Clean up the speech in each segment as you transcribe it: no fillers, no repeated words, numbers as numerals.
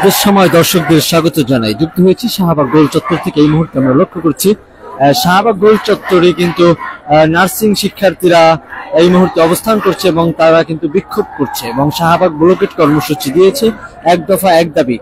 দেশ সময় দর্শকদের স্বাগত জানাই। যুক্ত হয়েছি শাহবাগ গোল চত্বর থেকে। এই মুহূর্তে আমরা লক্ষ্য করছি শাহবাগ গোল চত্বরে কিন্তু নার্সিং শিক্ষার্থীরা এই মুহূর্তে অবস্থান করছে এবং তারা কিন্তু বিক্ষোভ করছে এবং শাহবাগ ব্লকেট কর্মসূচি দিয়েছে এক দফা এক দাবি।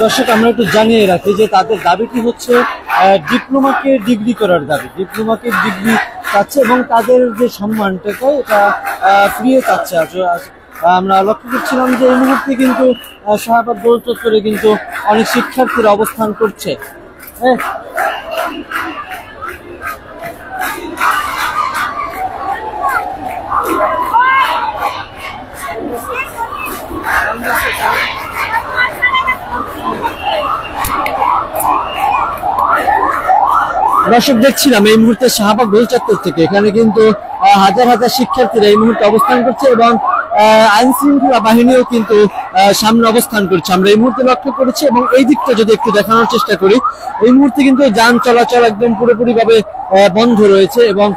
দর্শক, আমরা একটু জানিয়ে রাখি যে তাদের দাবিটি হচ্ছে ডিপ্লোমাকে ডিগ্রি করার দাবি। ডিপ্লোমাকে ডিগ্রি চাচ্ছে এবং তাদের যে সম্মানটাকে এটা ফিরিয়ে চাচ্ছে। আমরা লক্ষ্য করছিলাম যে এই মুহূর্তে কিন্তু শাহবাগ গোল চত্বরে কিন্তু অনেক শিক্ষার্থীরা অবস্থান করছে। হ্যাঁ, দর্শক, দেখছিলাম এই মুহূর্তে শাহবাগ গোল চত্বর থেকে এখানে কিন্তু হাজার হাজার শিক্ষার্থীরা এই মুহূর্তে অবস্থান করছে এবং আইন শৃঙ্খলা বাহিনীও কিন্তু সামনে অবস্থান করছে। আমরা এই মুহূর্তে লক্ষ্য করেছি এবং এই দিকটা যদি একটু দেখানোর চেষ্টা করি, এই মুহূর্তে কিন্তু যান চলাচল একদম পুরোপুরি ভাবে বন্ধ রয়েছে এবং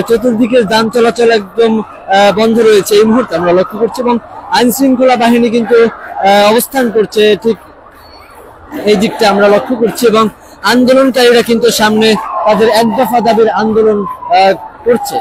চতুর্দিকে যান চলাচল একদম বন্ধ রয়েছে এই মুহূর্তে আমরা লক্ষ্য করছি এবং আইন শৃঙ্খলা বাহিনী কিন্তু অবস্থান করছে ঠিক এই দিকটা আমরা লক্ষ্য করছি এবং আন্দোলনকারীরা কিন্তু সামনে তাদের এক দফা দাবির আন্দোলন করছে।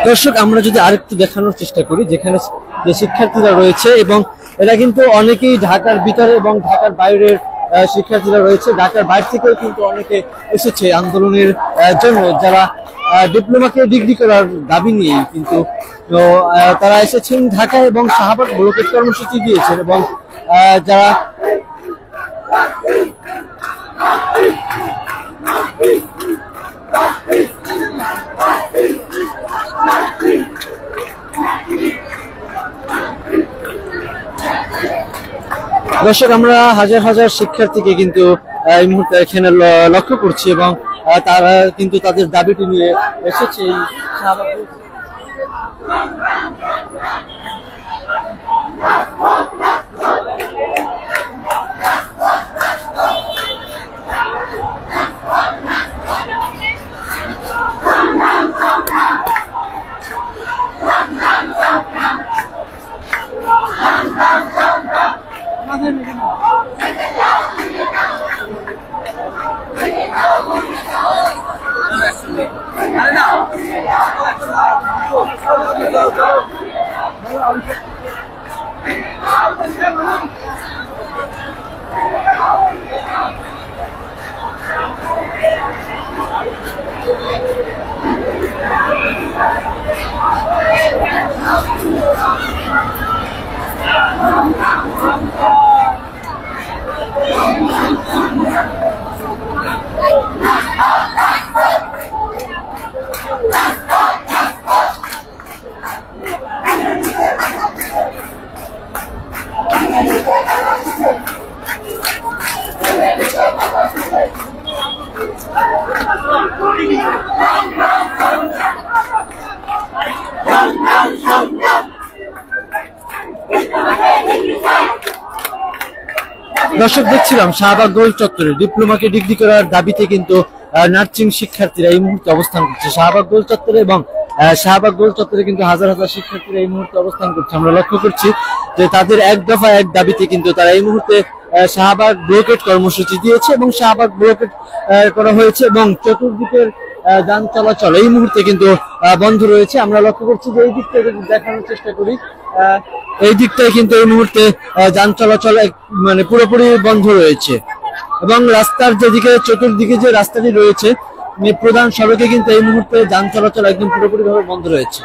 দর্শক, আমরা যদি আরেকটু দেখানোর চেষ্টা করি, যেখানে যে শিক্ষার্থীরা রয়েছে এবং এরা কিন্তু অনেকেই ঢাকার ভিতরে এবং ঢাকার বাইরের শিক্ষার্থীরা রয়েছে। ঢাকার বাইরে থেকেও কিন্তু অনেকে এসেছে আন্দোলনের জন্য, যারা ডিপ্লোমাকে ডিগ্রি করার দাবি নিয়ে কিন্তু তারা এসেছেন ঢাকা এবং শাহবাগ ব্লকেট কর্মসূচি দিয়েছেন এবং যারা দর্শক, আমরা হাজার হাজার শিক্ষার্থীকে কিন্তু এই মুহূর্তে এখানে লক্ষ্য করছি এবং তারা কিন্তু তাদের দাবিটি নিয়ে এসেছে এই শাহবাগ। দর্শক, দেখছিলাম শাহবাগ গোল চত্বরে ডিপ্লোমাকে ডিগ্রি করার দাবিতে কিন্তু নার্সিং শিক্ষার্থীরা এই মুহূর্তে অবস্থান করছে শাহবাগ গোল চত্বরে এবং শাহবাগ গোল চত্বরে কিন্তু হাজার হাজার শিক্ষার্থীরা এই মুহূর্তে অবস্থান করছে। আমরা লক্ষ্য করছি যে তাদের এক দফা এক দাবিতে কিন্তু তারা এই মুহূর্তে শাহবাগ ব্লকেট কর্মসূচি দিয়েছে এবং শাহবাগ ব্লকেট করা হয়েছে এবং চতুর্দিকের যান চলাচল এই মুহূর্তে কিন্তু বন্ধ রয়েছে। আমরা লক্ষ্য করছি যে এই দিকটা যদি দেখানোর চেষ্টা করি, এই দিকটায় কিন্তু এই মুহূর্তে যান চলাচল মানে পুরোপুরি বন্ধ রয়েছে এবং রাস্তার যেদিকে চতুর্দিকে যে রাস্তাটি রয়েছে প্রধান সড়কে কিন্তু এই মুহূর্তে যান চলাচল একদম পুরোপুরি ভাবে বন্ধ রয়েছে।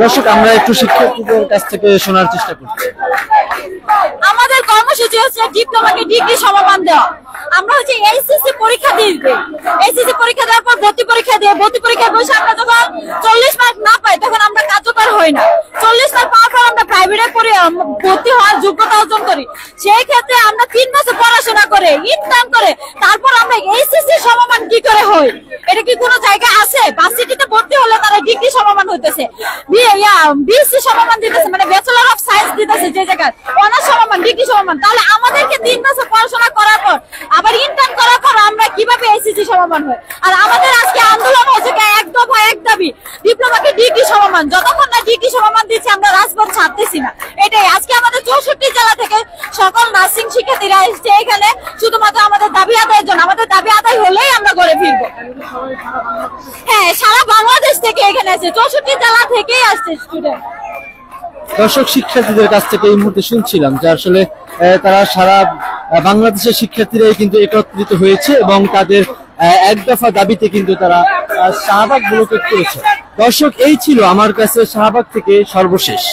দর্শক, আমরা একটু শিক্ষার্থীদের কাছ থেকে শোনার চেষ্টা করছি। আমাদের কর্মসূচি হচ্ছে ডিপ্লোমাকে ডিগ্রি সমমান দেওয়া। আমরা হচ্ছে এইচএসসি পরীক্ষা দিয়ে দিই, এইচএসসি পরীক্ষা দেওয়ার পর ভর্তি পরীক্ষা দিয়ে ভর্তি পরীক্ষায় বসে আমরা যখন 40 মার্ক না পাই তখন আমরা কার্যকর হই না। 40 মার্ক পাওয়ার পর আমরা প্রাইভেটে ভর্তি হওয়ার যোগ্যতা অর্জন করি। সেই ক্ষেত্রে আমরা 3 বছর পড়াশোনা করে ইন্টার্ন করে তারপর আমরা এইচএসসি সমমান কি করে হই? এটা কি কোনো জায়গায় আছে? ভার্সিটিতে ভর্তি হলে তারা ডিগ্রি সমমান হইতেছে, বিএসসি সমমান দিতেছে, মানে ব্যাচেলর অফ সায়েন্স দিতেছে যে জায়গায় অনার্স সমমান ডিগ্রি সমমান। তাহলে আমাদেরকে 3 বছর পড়াশোনা করার পর আবার ইন্টার্ন করার পর আমরা কিভাবে এইচএসসি সমমান হয়? আর আমাদের আজকে আন্দোলন হচ্ছে এক দফা এক দাবি, ডিপ্লোমাকে ডিগ্রি সমমান। যতক্ষণ না ডিগ্রি সমমান দিচ্ছে আমরা রাজপথ ছাড়তেছি না। এটাই আজকে আমাদের 64 জেলা থেকে সকল নার্সিং শিক্ষার্থীরা এসেছে এখানে শুধুমাত্র আমাদের দাবি আদায়ের জন্য। আমাদের দাবি আদায় হলেই আমরা ঘরে ফিরবো। হ্যাঁ, সারা বাংলাদেশ থেকে এখানে আছে, 64 জেলা থেকেই আসছে স্টুডেন্ট। দর্শক, শিক্ষার্থীদের কাছ থেকে এই মুহূর্তে শুনছিলাম যে আসলে তারা সারা বাংলাদেশের শিক্ষার্থীরাই কিন্তু একত্রিত হয়েছে এবং তাদের এক দফা দাবিতে কিন্তু তারা শাহবাগ ব্লকেট করেছে। দর্শক, এই ছিল আমার কাছে শাহবাগ থেকে সর্বশেষ।